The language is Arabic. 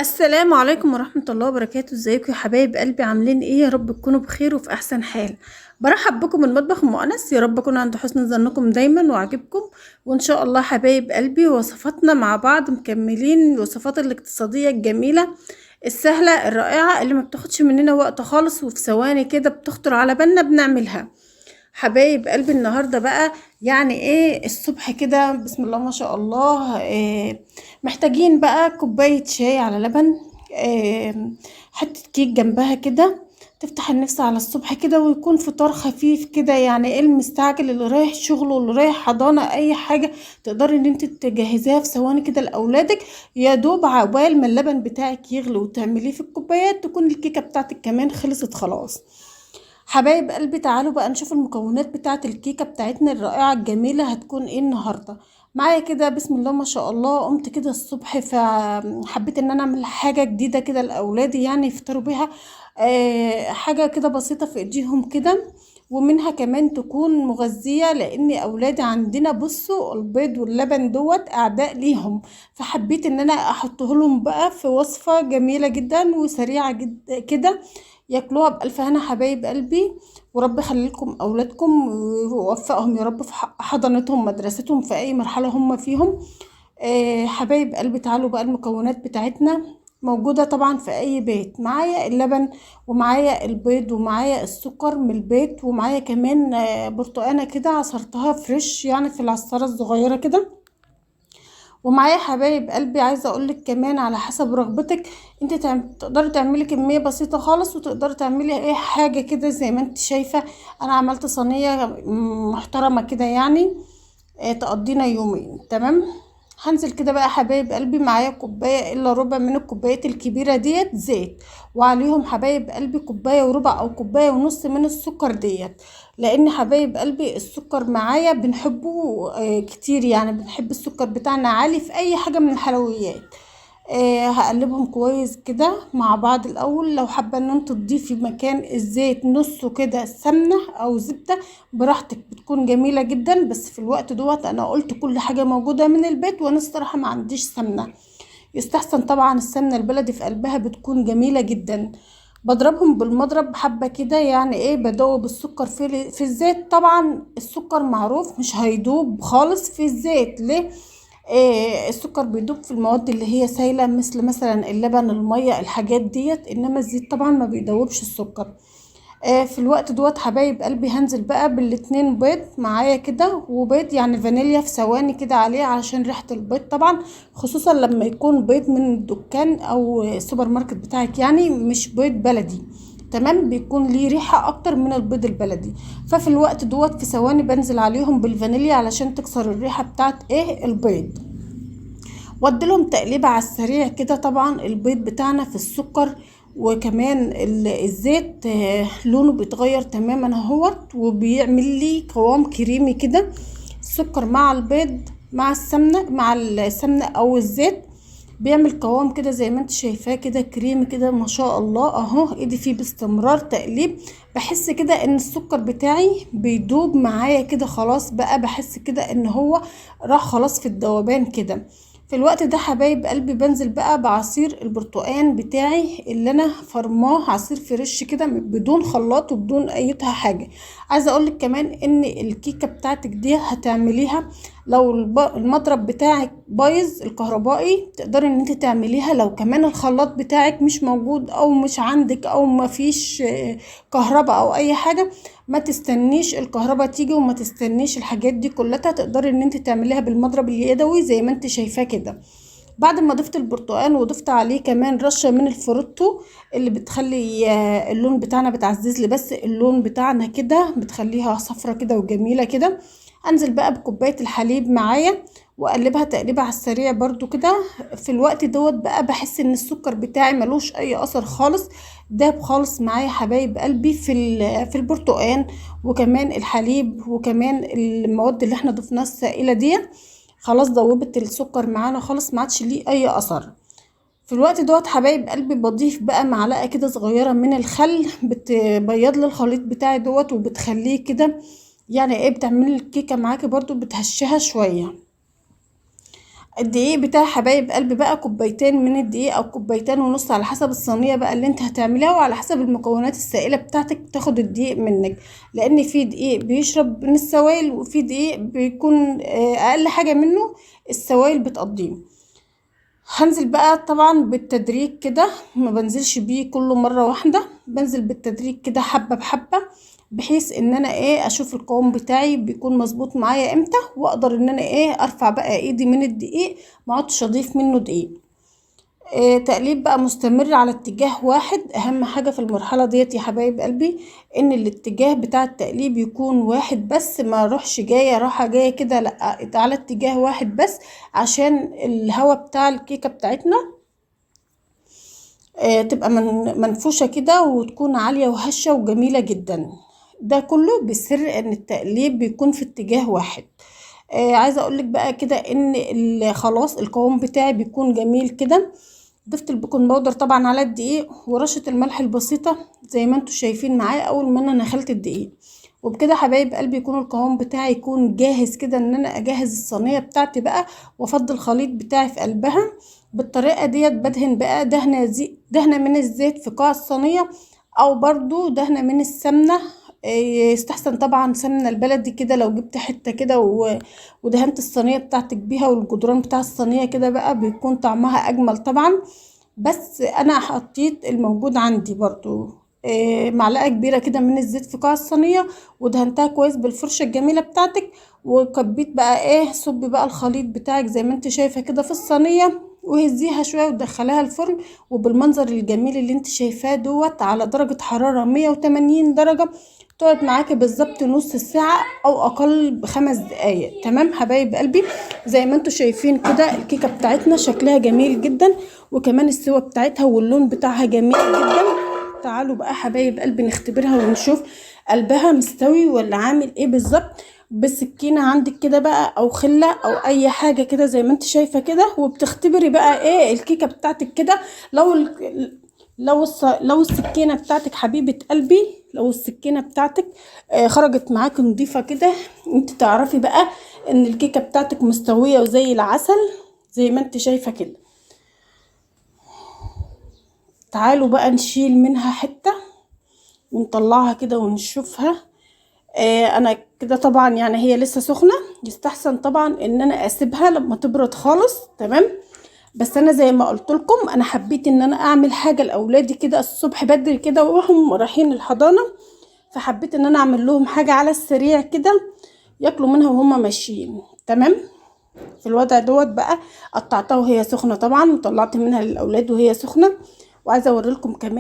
السلام عليكم ورحمة الله وبركاته. ازيكم يا حبايب قلبي؟ عاملين ايه؟ يا رب تكونوا بخير وفي احسن حال. برحب بكم من مطبخ ام انس، يا رب اكون عند حسن ظنكم دايما وعجبكم. وان شاء الله حبايب قلبي وصفاتنا مع بعض مكملين الوصفات الاقتصادية الجميلة السهلة الرائعة اللي ما بتاخدش مننا وقت خالص، وفي ثواني كده بتخطر على بالنا بنعملها. حبايب قلبي النهاردة بقى يعني ايه الصبح كده، بسم الله ما شاء الله، محتاجين بقى كوباية شاي على لبن، حتة كيك جنبها كده، تفتح النفس على الصبح كده، ويكون فطار خفيف كده. يعني ايه المستعجل اللي رايح شغله واللي رايح حضانة، اي حاجة تقدري ان انت تجهزيها في ثواني كده لاولادك، يا دوب عقبال ما اللبن بتاعك يغلي وتعمليه في الكوبايات تكون الكيكة بتاعتك كمان خلصت خلاص. حبايب قلبي تعالوا بقى نشوف المكونات بتاعة الكيكة بتاعتنا الرائعة الجميلة هتكون ايه النهاردة معايا كده. بسم الله ما شاء الله، قمت كده الصبح فحبيت ان انا اعمل حاجة جديدة كده لاولادي، يعني يفطروا بيها حاجة كده بسيطة في ايديهم كده، ومنها كمان تكون مغذية، لان اولادي عندنا بصوا البيض واللبن دوت اعداء ليهم. فحبيت ان انا احطه لهم بقى في وصفة جميلة جدا وسريعة جدا كده، ياكلوها بألف هنا حبايب قلبي. ورب يخليلكم أولادكم ويوفقهم يا رب في حضانتهم مدرستهم في أي مرحلة هم فيهم. حبايب قلبي تعالوا بقى المكونات بتاعتنا موجودة طبعا في أي بيت. معايا اللبن، ومعايا البيض، ومعايا السكر من البيت، ومعايا كمان برتقانة كده عصرتها فريش يعني في العصارة الصغيرة كده. ومعايا حبايب قلبي عايزه اقولك كمان على حسب رغبتك، انت تقدري تعملي كميه بسيطه خالص، وتقدري تعملي اي حاجه كده زي ما انت شايفه. انا عملت صينيه محترمه كده يعني، تقضينا يومين تمام. هنزل كده بقى حبايب قلبي، معايا كوبايه الا ربع من الكوبايات الكبيره ديت زيت، وعليهم حبايب قلبي كوبايه وربع او كوبايه ونص من السكر ديت. لان حبايب قلبي السكر معايا بنحبه كتير، يعني بنحب السكر بتاعنا عالي في اي حاجه من الحلويات. هقلبهم كويس كده مع بعض الاول. لو حابه ان انت تضيفي مكان الزيت نصه كده سمنه او زبده براحتك، بتكون جميله جدا. بس في الوقت دوت انا قلت كل حاجه موجوده من البيت، وانا الصراحه ما عنديش سمنه. يستحسن طبعا السمنه البلدي في قلبها بتكون جميله جدا. بضربهم بالمضرب حبه كده، يعني ايه بدوب السكر في الزيت. طبعا السكر معروف مش هيدوب خالص في الزيت، ليه؟ السكر بيدوب في المواد اللي هي سايله، مثل مثلا اللبن الميه الحاجات ديت، انما الزيت طبعا ما بيدوبش السكر. في الوقت دوت حبايب قلبي هنزل بقى بالاتنين بيض معايا كده، وبيض يعني فانيليا في ثواني كده عليه علشان ريحة البيض طبعا، خصوصا لما يكون بيض من الدكان او السوبر ماركت بتاعك، يعني مش بيض بلدي تمام، بيكون ليه ريحة اكتر من البيض البلدي. ففي الوقت دوت في ثواني بنزل عليهم بالفانيليا علشان تكسر الريحة بتاعت ايه البيض، واديلهم تقليبة على السريع كده. طبعا البيض بتاعنا في السكر وكمان الزيت لونه بيتغير تماما اهوت، وبيعمل لي قوام كريمي كده. السكر مع البيض مع السمنة او الزيت بيعمل قوام كده زي ما انت شايفاه كده، كريمي كده ما شاء الله اهو. ايدي فيه باستمرار تقليب، بحس كده ان السكر بتاعي بيدوب معايا كده خلاص، بقى بحس كده ان هو راح خلاص في الذوبان كده. في الوقت ده حبايب قلبي بنزل بقى بعصير البرتقان بتاعي اللي انا فرماه عصير فريش كده بدون خلاط وبدون ايتها حاجة. عايزة اقولك كمان ان الكيكة بتاعتك دي هتعمليها لو المضرب بتاعك بايظ الكهربائي، تقدري ان انت تعمليها. لو كمان الخلاط بتاعك مش موجود او مش عندك او ما فيش كهرباء او اي حاجة، ما تستنيش الكهرباء تيجي وما تستنيش الحاجات دي كلها، تقدري ان انت تعمليها بالمضرب اليدوي زي ما انت شايفاه كده. بعد ما ضفت البرتقال وضفت عليه كمان رشة من الفروتو اللي بتخلي اللون بتاعنا، بتعزز لي بس اللون بتاعنا كده، بتخليها صفرة كده وجميلة كده. انزل بقى بكوباية الحليب معايا واقلبها تقليبه على السريع برضو كده. في الوقت دوت بقى بحس ان السكر بتاعي ملوش اي اثر خالص، داب خالص معايا حبايب قلبي في البرتقال وكمان الحليب وكمان المواد اللي احنا ضفناها السائله دي، خلاص ذوبت السكر معانا خالص، ما عادش ليه اي اثر. في الوقت دوت حبايب قلبي بضيف بقى معلقه كده صغيره من الخل، بتبيض لي الخليط بتاعي دوت وبتخليه كده، يعني ايه بتعملي الكيكه معاكي برضو بتهشها شويه. الدقيق بتاع حبايب قلبي بقى كوبايتين من الدقيق او كوبايتين ونص على حسب الصينيه بقى اللي انت هتعمليها، وعلى حسب المكونات السائله بتاعتك تاخد الدقيق منك، لان في دقيق بيشرب من السوائل وفي دقيق بيكون اقل حاجه منه السوائل بتقضيه. هنزل بقى طبعا بالتدريج كده، ما بنزلش بيه كله مره واحده، بنزل بالتدريج كده حبه بحبه، بحيث ان انا اشوف القوام بتاعي بيكون مظبوط معايا امتى، واقدر ان انا ارفع بقى ايدي من الدقيق، ما اقعدش اضيف منه دقيق. تقليب بقى مستمر على اتجاه واحد. اهم حاجة في المرحلة ديت يا حبايب قلبي ان الاتجاه بتاع التقليب يكون واحد بس، ما اروحش جاية راحة جاية كده، لا، على اتجاه واحد بس، عشان الهواء بتاع الكيكة بتاعتنا تبقى منفوشة كده وتكون عالية وهشة وجميلة جدا. ده كله بسر ان التقليب بيكون في اتجاه واحد. عايزة اقولك بقى كده ان خلاص القوام بتاعي بيكون جميل كده. ضفت البيكنج باودر طبعا على الدقيق، ورشة الملح البسيطة زي ما انتوا شايفين معايا اول ما انا نخلت الدقيق. وبكده حبايب قلبي يكون القوام بتاعي يكون جاهز كده ان انا اجهز الصينية بتاعتي بقى، وافضي الخليط بتاعي في قلبها. بالطريقة ديت بدهن بقى دهنة من الزيت في قاع الصينية، او برضو دهنة من السمنة. يستحسن طبعا سمنة البلدي كده، لو جبت حتة كده ودهنت الصينية بتاعتك بيها، والجدران بتاع الصينية كده بقى بيكون طعمها اجمل طبعا. بس انا حطيت الموجود عندي برضو معلقة كبيرة كده من الزيت في قاع الصينية، ودهنتها كويس بالفرشة الجميلة بتاعتك، وكبيت بقى صبي بقى الخليط بتاعك زي ما انت شايفة كده في الصينية، وهزيها شوية وتدخليها الفرن، وبالمنظر الجميل اللي انت شايفاه دوت على درجة حرارة 180 درجة، تقعد معاكي بالظبط نص ساعة او اقل ب5 دقايق. تمام حبايب قلبي، زي ما انتوا شايفين كده الكيكة بتاعتنا شكلها جميل جدا، وكمان السوا بتاعتها واللون بتاعها جميل جدا. تعالوا بقى حبايب قلبي نختبرها ونشوف قلبها مستوي ولا عامل ايه بالظبط، بسكينة عندك كده بقى او خلة او اي حاجة كده زي ما انت شايفة كده، وبتختبري بقى الكيكة بتاعتك كده. لو السكينة بتاعتك حبيبة قلبي، لو السكينة بتاعتك خرجت معاك نضيفة كده، انت تعرفي بقى ان الكيكة بتاعتك مستوية وزي العسل زي ما انت شايفة كده. تعالوا بقى نشيل منها حتة ونطلعها كده ونشوفها. انا كده طبعا يعني هي لسه سخنة، يستحسن طبعا ان انا اسيبها لما تبرد خالص. تمام، بس انا زي ما قلت لكم انا حبيت ان انا اعمل حاجة لاولادي كده الصبح بدري كده وهم رايحين الحضانة، فحبيت ان انا اعمل لهم حاجة على السريع كده ياكلوا منها وهم ماشيين. تمام، في الوضع دوت بقى قطعتها وهي سخنة طبعا، وطلعت منها للاولاد وهي سخنة. وعايزة اوريلكم كمان